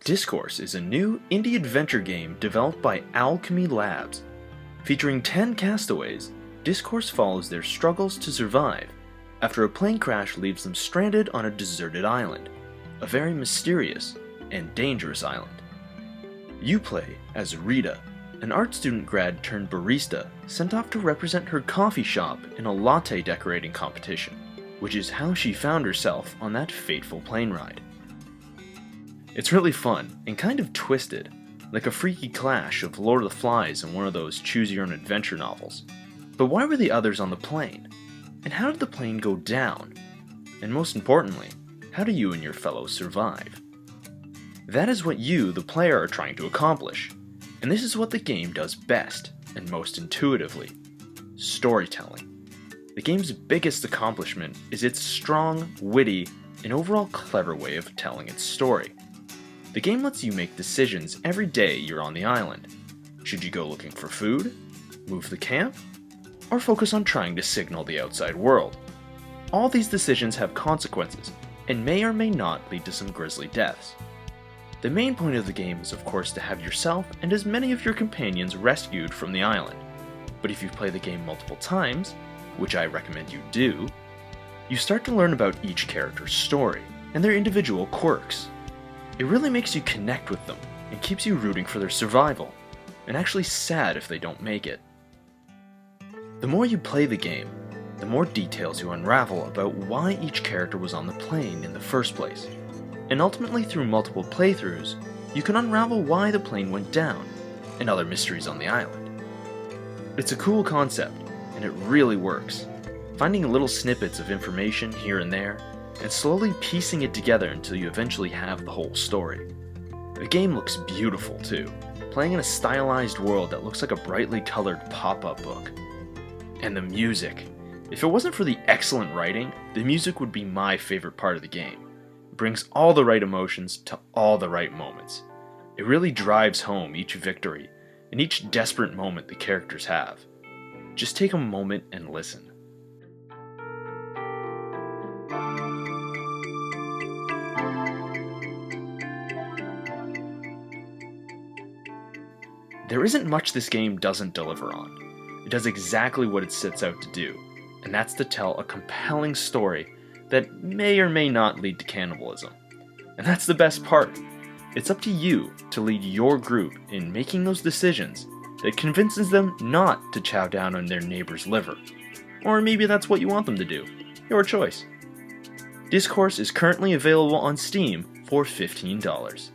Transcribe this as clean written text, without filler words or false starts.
Dyscourse is a new indie adventure game developed by Owlchemy Labs. Featuring 10 castaways, Dyscourse follows their struggles to survive after a plane crash leaves them stranded on a deserted island, a very mysterious and dangerous island. You play as Rita, an art student grad turned barista sent off to represent her coffee shop in a latte decorating competition, which is how she found herself on that fateful plane ride. It's really fun and kind of twisted, like a freaky clash of Lord of the Flies and one of those choose-your-own-adventure novels. But why were the others on the plane? And how did the plane go down? And most importantly, how do you and your fellows survive? That is what you, the player, are trying to accomplish. And this is what the game does best, and most intuitively: storytelling. The game's biggest accomplishment is its strong, witty, and overall clever way of telling its story. The game lets you make decisions every day you're on the island. Should you go looking for food, move the camp, or focus on trying to signal the outside world? All these decisions have consequences, and may or may not lead to some grisly deaths. The main point of the game is of course to have yourself and as many of your companions rescued from the island. But if you play the game multiple times, which I recommend you do, you start to learn about each character's story and their individual quirks. It really makes you connect with them and keeps you rooting for their survival, and actually sad if they don't make it. The more you play the game, the more details you unravel about why each character was on the plane in the first place. And ultimately, through multiple playthroughs, you can unravel why the plane went down, and other mysteries on the island. It's a cool concept, and it really works, finding little snippets of information here and there, and slowly piecing it together until you eventually have the whole story. The game looks beautiful too, playing in a stylized world that looks like a brightly colored pop-up book. And the music. If it wasn't for the excellent writing, the music would be my favorite part of the game. It brings all the right emotions to all the right moments. It really drives home each victory and each desperate moment the characters have. Just take a moment and listen. There isn't much this game doesn't deliver on. It does exactly what it sets out to do, and that's to tell a compelling story that may or may not lead to cannibalism. And that's the best part. It's up to you to lead your group in making those decisions that convinces them not to chow down on their neighbor's liver. Or maybe that's what you want them to do. Your choice. Dyscourse is currently available on Steam for $15.